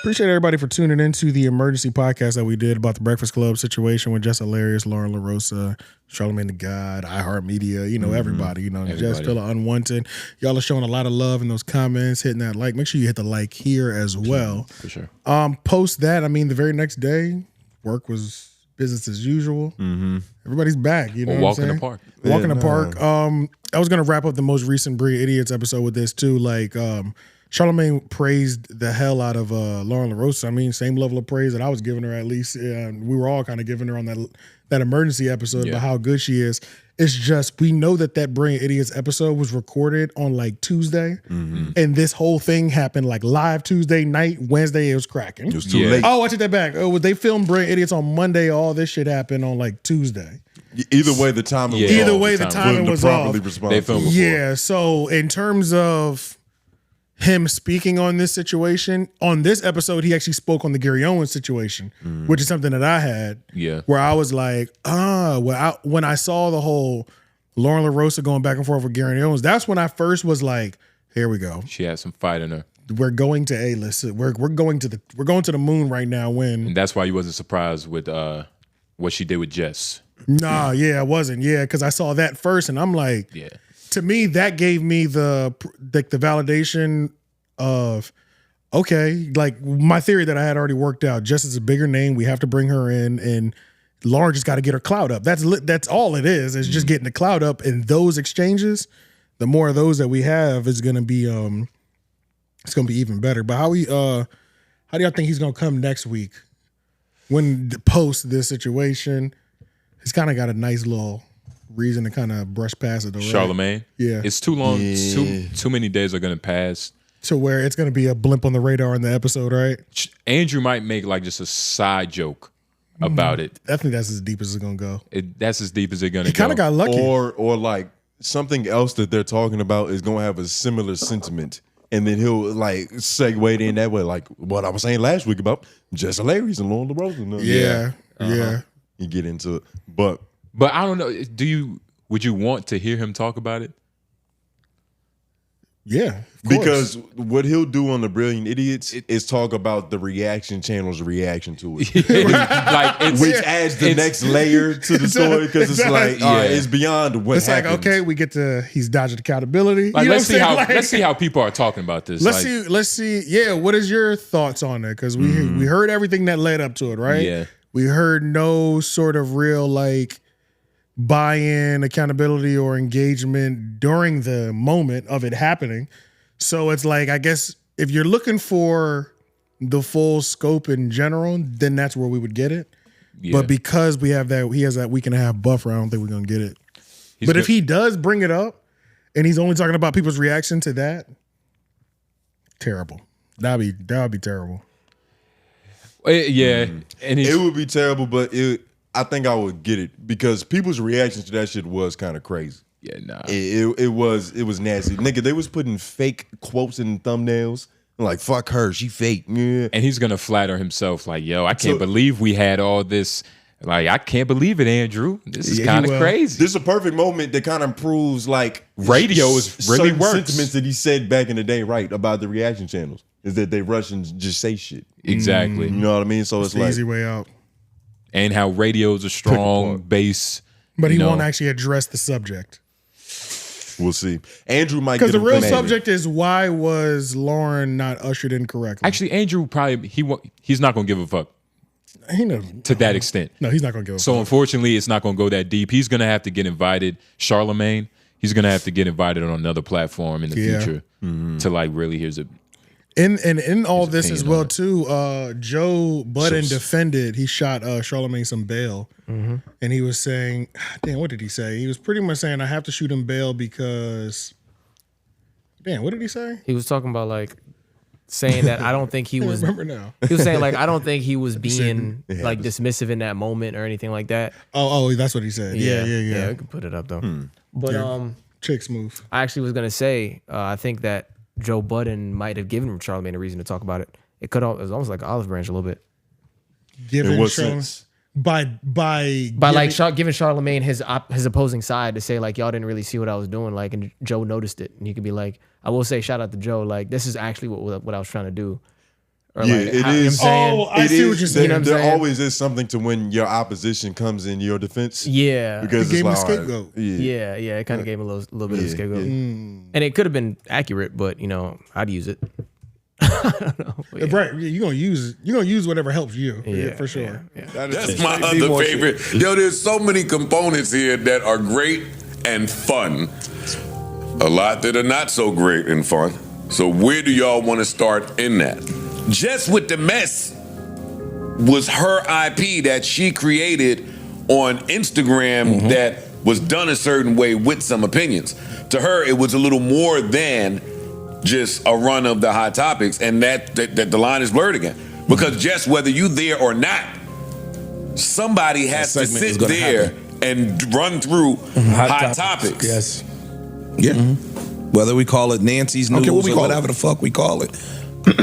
Appreciate everybody for tuning into the emergency podcast that we did about the Breakfast Club situation with Jess Hilarious, Lauren LaRosa, Charlamagne the God, 𝙼𝙾𝚃𝚃, you know, everybody, you know, Jess Fella Unwanted. Y'all are showing a lot of love in those comments, hitting that like. Make sure you hit the like here as well. For sure. Post that, I mean, the very next day, work was business as usual. Everybody's back, you know what I'm saying? Walk in the park. Walk in the park. I was going to wrap up the most recent Brilliant Idiots episode with this too. Like, Charlamagne praised the hell out of Lauren LaRosa. I mean, same level of praise that I was giving her at least. We were all kind of giving her on that emergency episode about how good she is. It's just, we know that Brilliant Idiots episode was recorded on like Tuesday. And this whole thing happened like live Tuesday night. Wednesday, it was cracking. It was too late. Oh, I took that back. Oh, they filmed Brilliant Idiots on Monday. All this shit happened on like Tuesday. Either way, the timing was Either off. way, the timing was off. They filmed before. Yeah, so in terms of him speaking on this situation, on this episode, he actually spoke on the Gary Owens situation, which is something that I had. Where I was like, when I saw the whole Lauren LaRosa going back and forth with Gary Owens, that's when I first was like, here we go. She had some fight in her. We're going to A-list. We're going to the moon right now. And that's why you wasn't surprised with what she did with Jess. Nah, yeah, I wasn't. Yeah, because I saw that first, and I'm like, to me, that gave me the validation of, okay, like my theory that I had already worked out. Jess is a bigger name. We have to bring her in, and Lauren just got to get her clout up. That's all it is. It's just getting the clout up. And those exchanges, the more of those that we have, is gonna be it's gonna be even better. But how do y'all think he's gonna come next week when post this situation? He's kind of got a nice little reason to kind of brush past it already. Charlamagne? Yeah. It's too long. Too many days are going to pass. To where it's going to be a blimp on the radar in the episode, right? Andrew might make like just a side joke about it. I think that's as deep as it's going to go. That's as deep as it's going to go. He kind of got lucky. Or like something else that they're talking about is going to have a similar sentiment. And then he'll like segue in that way, like what I was saying last week about Jess Hilarious and Lauren LaRosa. Yeah. You get into it. But I don't know. Would you want to hear him talk about it? Yeah. Because what he'll do on the Brilliant Idiots is talk about the reaction channel's reaction to it. Which adds the next layer to the story, because it's like, it's beyond what happens. Like, okay, he's dodging accountability. Like, let's see how people are talking about this. Let's see. Yeah, what is your thoughts on it? Because we heard everything that led up to it, right? Yeah. We heard no sort of real like buy-in, accountability, or engagement during the moment of it happening. So it's like, I guess if you're looking for the full scope in general, then that's where we would get it. Yeah. But because he has that week and a half buffer, I don't think we're gonna get it. But if he does bring it up and he's only talking about people's reaction to that, terrible. That'd be terrible. Yeah, and it would be terrible, but I think I would get it because people's reaction to that shit was kind of crazy. Yeah, nah. It was nasty. Nigga, they was putting fake quotes in thumbnails. Like, fuck her, she fake. Yeah. And he's gonna flatter himself like, yo, I can't believe we had all this. Like, I can't believe it, Andrew. This is kind of crazy. This is a perfect moment that kind of proves like radio is really works. Sentiments that he said back in the day, right, about the reaction channels. Is that they rush and just say shit. Exactly. You know what I mean? So it's the like easy way out. And how radio's a strong base. But he won't actually address the subject. We'll see. Andrew might, because the real subject is, why was Lauren not ushered in correctly? Actually, Andrew probably he's not gonna give a fuck. To that extent. No, he's not gonna give a fuck. So unfortunately, it's not gonna go that deep. He's gonna have to get invited. Charlamagne, he's gonna have to get invited on another platform in the future to like really here's a. In all this as well too, Joe Budden defended. He shot Charlamagne some bail, and he was saying, "Damn, what did he say?" He was pretty much saying, "I have to shoot him bail because." Damn, what did he say? He was talking about like saying that I don't think he was. Remember now? He was saying like I don't think he was being like dismissive in that moment or anything like that. Oh, that's what he said. Yeah. Yeah, we can put it up though. But Chick's move. I actually was gonna say I think that Joe Budden might have given Charlamagne a reason to talk about it. It was almost like an olive branch a little bit. Given what sense? By giving Charlamagne his opposing side to say like, y'all didn't really see what I was doing, like, and Joe noticed it, and he could be like, I will say shout out to Joe, like, this is actually what I was trying to do. Or Yeah, like, it how, you know what I'm is. saying? Oh, I see what you're saying. You know what I'm There saying? always is something to when your opposition comes in your defense. Yeah. Because It gave it's him a like, all right, scapegoat. Yeah, it kind of gave him a little bit of a scapegoat. Mm. And it could have been accurate, but you know, I'd use it. I don't know. But yeah. Right, you're gonna use it. You're gonna use whatever helps you. Yeah, For sure. yeah. That's my other favorite. Yo, there's so many components here that are great and fun. A lot that are not so great and fun. So where do y'all want to start in that? Jess with the Mess was her IP that she created on Instagram that was done a certain way with some opinions. To her, it was a little more than just a run of the hot topics, and that the line is blurred again. Because Jess, whether you there or not, somebody has to sit there and run through hot topics. Yes. Yeah. Whether we call it Nancy's News or whatever the fuck we call it.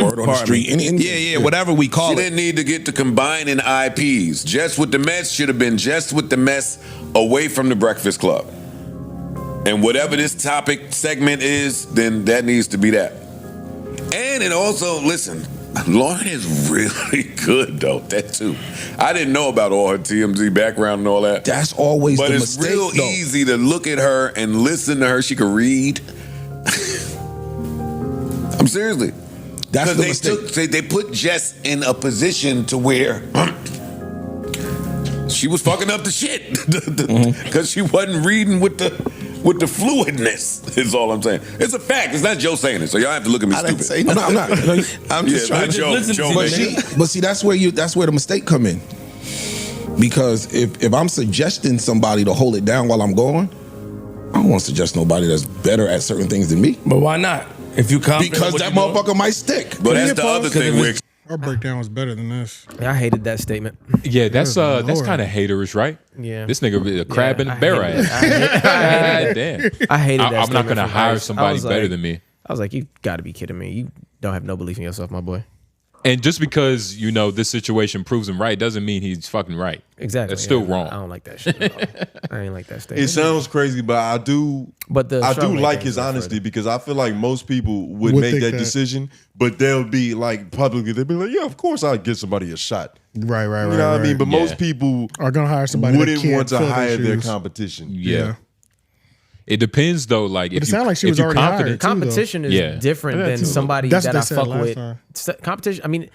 Word on the street. Whatever we call it. She didn't need to get to combining IPs. Jess with the Mess should have been Jess with the Mess away from the Breakfast Club. And whatever this topic segment is, then that needs to be that. And it also, listen, Lauren is really good though, that too. I didn't know about all her TMZ background and all that. That's always but the it's mistake, real though. easy to look at her and listen to her. She could read. I'm seriously. That's the mistake. They put Jess in a position to where she was fucking up the shit because she wasn't reading with the fluidness. Is all I'm saying. It's a fact. It's not Joe saying it, so y'all have to look at me stupid. Say no. I'm not. I'm just trying to Joe but see, that's where the mistake come in. Because if I'm suggesting somebody to hold it down while I'm going, I don't want to suggest nobody that's better at certain things than me. But why not? If you confident because that motherfucker might stick. But that's the other thing, Wick. Our breakdown was better than this. I hated that statement. Yeah, that's kind of haterish, right? Yeah. This nigga be a crab in a bear ass. God damn. I hated that. I'm not statement gonna from hire Ice. somebody I was better like- than me. I was like, you got to be kidding me. You don't have no belief in yourself, my boy. And just because, you know, this situation proves him right doesn't mean he's fucking right. Exactly. That's still Yeah, wrong. I don't like that shit at all. I ain't like that statement. It sounds crazy, but I do. But the I do Charlamagne like thing his is honesty further. because I feel like most people would Would make think that that. decision, but they'll be like publicly, they'll be like, "Yeah, of course I'll give somebody a shot." Right. You know what I mean? But most people are gonna hire somebody wouldn't that can't want to fill hire their shoes. competition. Yeah. It depends though. Like But if it sounded like she was you're already confident, hired. Competition is Yeah. different Yeah, than too. somebody That's that what I they said fuck last with. time. Competition, I mean,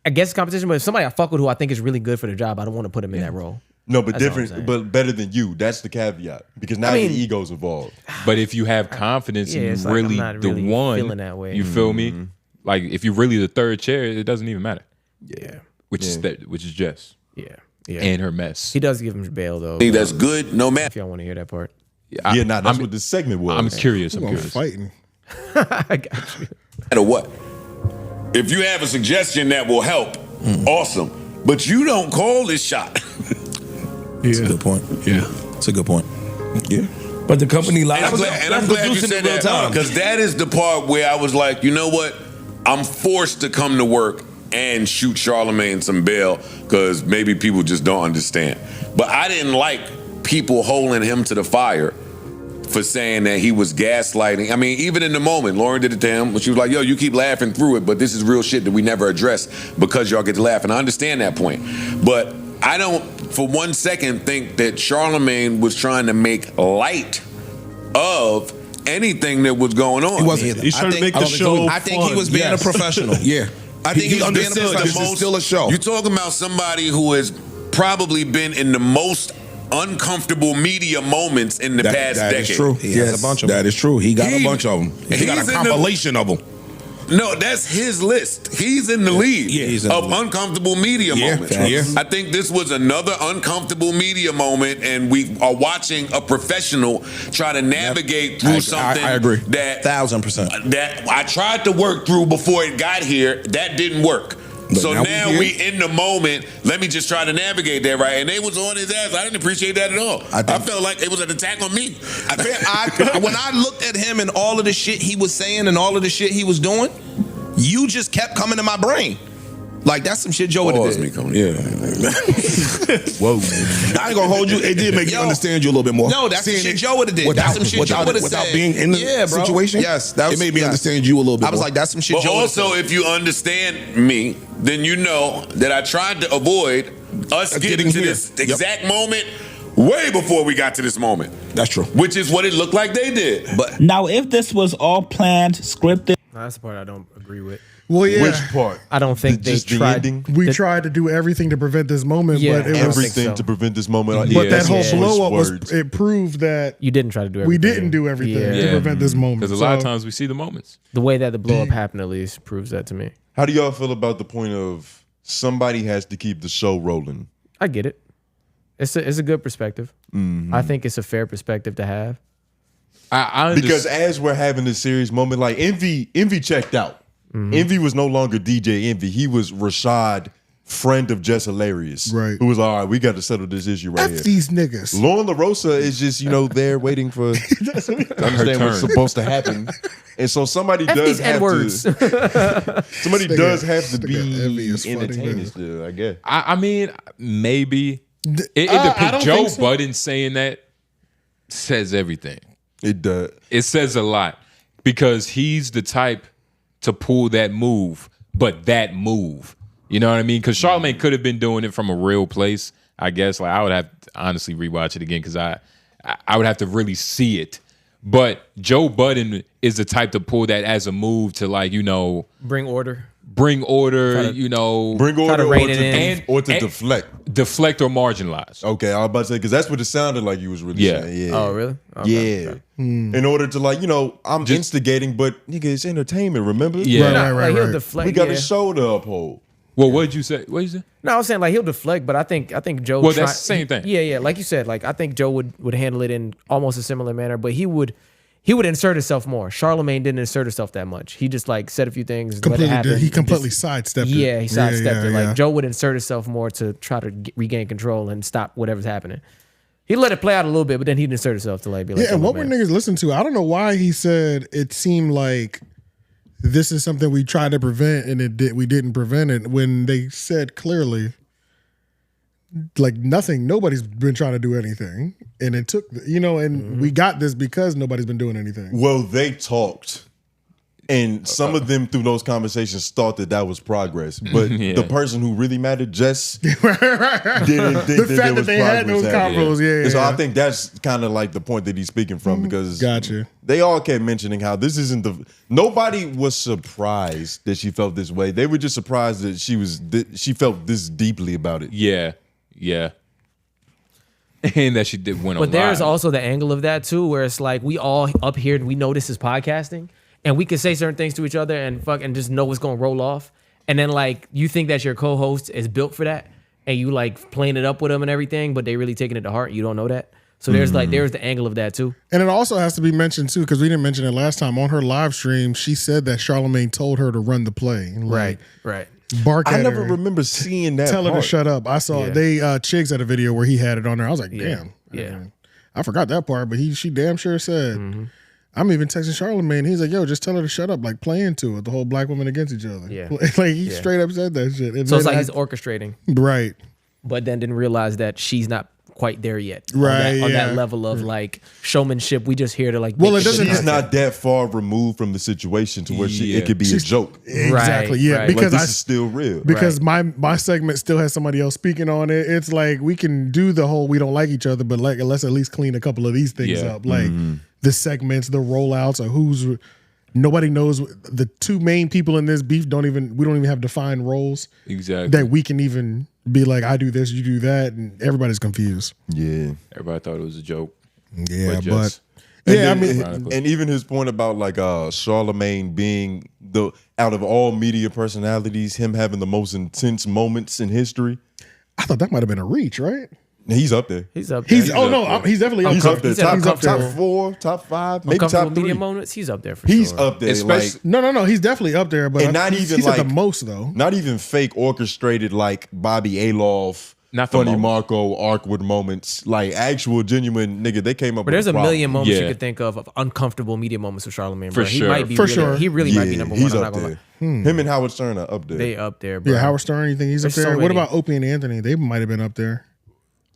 I guess competition, but if somebody I fuck with who I think is really good for the job, I don't want to put him in that role. No, but That's all I'm different, saying. but better than you. That's the caveat because now mean- the ego's involved. But if you have confidence Yeah, and it's you're like I'm really not the really one, feeling that way. you feel me? Like if you're really the third chair, it doesn't even matter. Yeah. Which is Jess Yeah. Yeah. and her mess. He does give him bail, though. think that's good, no If matter. y'all want to hear that part. That's what this segment was. I'm curious. I'm We're curious. fighting. I got you. Matter what. If you have a suggestion that will help, awesome. But you don't call this shot. That's a good point. Yeah. It's a good point. Yeah. But the company lies. And I'm glad you said that because that is the part where I was like, you know what? I'm forced to come to work and shoot Charlamagne some bail because maybe people just don't understand. But I didn't like people holding him to the fire for saying that he was gaslighting. I mean, even in the moment, Lauren did it to him. She was like, yo, you keep laughing through it, but this is real shit that we never address because y'all get to laugh. And I understand that point. But I don't, for 1 second, think that Charlamagne was trying to make light of anything that was going on. He wasn't either. He's trying to make the show I think he was being a professional. Yeah. I think he was being a professional. This is still a show. You're talking about somebody who has probably been in the most uncomfortable media moments in the past that decade. is true. He has a bunch of them. That is true. He got a bunch of them. He got a compilation of them. No, that's his list. He's in the lead of uncomfortable media moments. Yeah. I think this was another uncomfortable media moment, and we are watching a professional try to navigate through something. I agree. That 1000%. that I tried to work through before it got here. That didn't work. But So now now we we here. in the moment. Let me just try to navigate that right. And they was on his ass. I didn't appreciate that at all. I felt like it was an attack on me. When I looked at him and all of the shit he was saying and all of the shit he was doing, you just kept coming to my brain. Like that's some shit Joe would have did. Yeah. Whoa. I ain't gonna hold you. It did make you understand you a little bit more. No, that's some shit Joe would have did. That's some shit Joe would have said. Without being in the situation? Yes. That was, it made me understand you a little bit I was more. like, that's some shit But Joe also, if you understand me, then you know that I tried to avoid us getting to this exact moment way before we got to this moment. That's true. Which is what it looked like they did. But now, if this was all planned, scripted. No, that's the part I don't agree with. Well, yeah. Which part? I don't think they tried. We tried to do everything to prevent this moment, but it was everything to prevent this moment. But that whole blow up was it proved that you didn't try to do everything. We didn't do everything to prevent this moment. Because a lot of times we see the moments. The way that the blow up happened, at least, proves that to me. How do y'all feel about the point of somebody has to keep the show rolling? I get it. It's a good perspective. I think it's a fair perspective to have. I because as we're having this serious moment, like Envy checked out. Envy was no longer DJ Envy. He was Rashad, friend of Jess Hilarious, right? Who was all right. We got to settle this issue right here. These niggas. Lauren LaRosa is just there waiting for to understand what's supposed to happen, and so somebody does have to. Somebody does have to be entertaining still, I guess. I mean, maybe it depends. Joe Budden saying that says everything. It does. It says a lot because he's the type to pull that move, but that move, you know what I mean? Because Charlamagne could have been doing it from a real place, I guess. Like I would have to honestly rewatch it again because I would have to really see it. But Joe Budden is the type to pull that as a move to bring order. Bring order or to deflect or marginalize. Okay, I was about to say because that's what it sounded like you was really saying. Yeah. Oh, really? Okay. Yeah. In order to I'm just instigating, but nigga, it's entertainment. Remember? Yeah. Right. He'll deflect. We got a show to uphold. Well, what did you say? What did you say? No, I was saying he'll deflect, but I think Joe. Well, that's the same thing. Yeah. Like you said, I think Joe would handle it in almost a similar manner, but he would insert himself more. Charlamagne didn't insert himself that much. He just said a few things. He completely sidestepped it. Yeah, he sidestepped it. Joe would insert himself more to try to regain control and stop whatever's happening. He let it play out a little bit, but then he'd insert himself to be like, and what were niggas listening to? I don't know why he said it seemed like this is something we tried to prevent and we didn't prevent it when they said clearly nothing. Nobody's been trying to do anything, and it took and we got this because nobody's been doing anything. Well, they talked, and some of them through those conversations thought that was progress, but the person who really mattered, Jess, didn't think the fact that they had those convos, So I think that's kind of the point that he's speaking from because they all kept mentioning how this isn't nobody was surprised that she felt this way. They were just surprised that she felt this deeply about it. Yeah. And that she did win. But there's also the angle of that too, where it's we all up here and we know this is podcasting, and we can say certain things to each other and just know what's gonna roll off. And then you think that your co-host is built for that, and you playing it up with them and everything, but they really taking it to heart. You don't know that. So there's there's the angle of that too. And it also has to be mentioned too, because we didn't mention it last time on her live stream. She said that Charlamagne told her to run the play. Right. Bark at her. I never remember seeing that. Tell her to shut up. I saw Chiggs had a video where he had it on there. I was like, damn. Yeah. I forgot that part, but she damn sure said. I'm even texting Charlamagne. He's like, yo, just tell her to shut up. Play into it. The whole black women against each other. Yeah. He straight up said that shit. So it's he's orchestrating. Right. But then didn't realize that she's not quite there yet. Right. On that level of showmanship. We just here to well, it doesn't. She's not that far removed from the situation to where it could be a joke. Exactly. Yeah. Because this is still real. Because my segment still has somebody else speaking on it. It's we can do the whole we don't like each other, but let's at least clean a couple of these things up. The segments, the rollouts, or nobody knows the two main people in this beef. We don't even have defined roles. Exactly. That we can even be I do this, you do that, and everybody's confused. Yeah. Everybody thought it was a joke. Yeah, and even his point about Charlamagne being out of all media personalities, him having the most intense moments in history. I thought that might have been a reach, right? He's up there. He's up there. He's definitely up there. He's up there. Top 4, top 5, maybe top 3. Media moments, he's up there for He's sure. up there. No. He's definitely up there, but not even he's at the most though. Not even fake orchestrated Bobby Alof, not Funny Marco, awkward moments, actual genuine nigga. They came up. But there's a million moments Yeah. you could think of uncomfortable media moments with Charlamagne. For bro. sure. He might be For sure. He really might be number one. He's I'm up not gonna there. lie. Him and Howard Stern are up there. They up there, bro. Yeah, Howard Stern. You think he's There's up there? so What many. about Opie and Anthony? They might have been up there.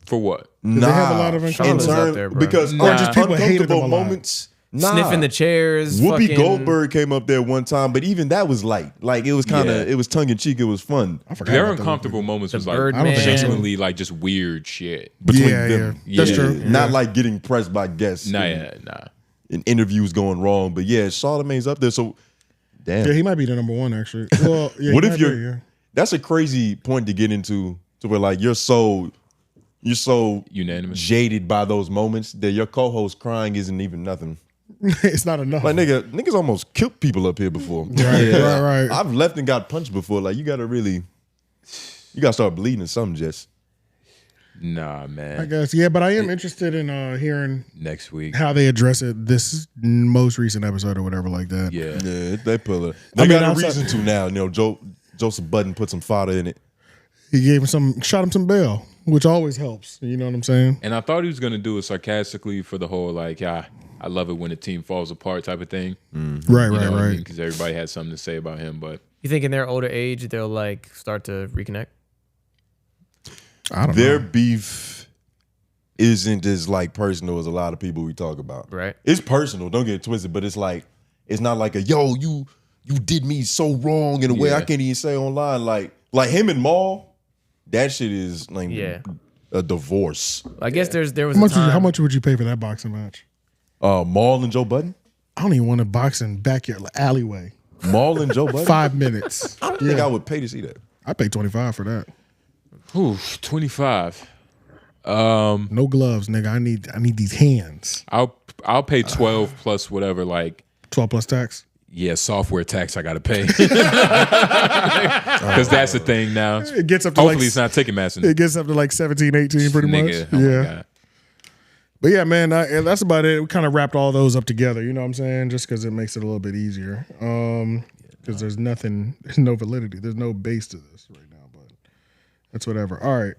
For what? Nah, they have a lot of Charlotte's up there, bro. because Or just people hated them a uncomfortable lot. moments. Sniffing the chairs. Whoopi fucking- Goldberg came up there one time, but even that was light. Like it was kind of, Yeah. it was tongue in cheek. It was fun. I forgot. Their about the uncomfortable moments was like Birdman. genuinely like just weird shit. Between Yeah, them. yeah. That's true. Not like getting pressed by guests. Nah, and, nah. and interviews going wrong. But yeah, Charlamagne's up there. So damn. Yeah, he might be the number one actually. Well, yeah, What he if might you're? be, yeah. That's a crazy point to get into. To where like you're so Unanimous. jaded by those moments that your co-host crying isn't even nothing. It's not enough. Like niggas almost killed people up here before. Right. I've left and got punched before. Like you gotta start bleeding or something, Jess. Nah, man. I guess, yeah, but I am interested in hearing Next week. how they address it this most recent episode or whatever like that. Yeah. Yeah, they pull it. They I mean, got a outside- reason to now. You know, Joseph Budden put some fodder in it. He gave him shot him some bail, which always helps. You know what I'm saying? And I thought he was gonna do it sarcastically for the whole like, I love it when a team falls apart type of thing. Right. Because everybody had something to say about him, but You think in their older age they'll like start to reconnect? I don't Their know. beef isn't as like personal as a lot of people we talk about. Right. It's personal, don't get it twisted, but it's like it's not like a you did me so wrong in a way I can't even say online. Like him and Maul, that shit is like a divorce. I guess there was a time. How much would you pay for that boxing match? Maul and Joe Budden? I don't even want to box in backyard alleyway. Maul and Joe Budden? 5 minutes. I don't think I would pay to see that. I pay $25 for that. Ooh, 25. No gloves, nigga. I need these hands. I'll pay 12 plus whatever, like 12 plus tax. Yeah, software tax I gotta pay. Because that's the thing now. It gets up to hopefully like, it's not Ticketmaster. It gets up to like 17, 18 pretty Nigga, much. oh my Yeah. God. But yeah, man, that's about it. We kind of wrapped all those up together. You know what I'm saying? Just because it makes it a little bit easier. Because there's no validity. There's no base to this right now. But that's whatever. All right.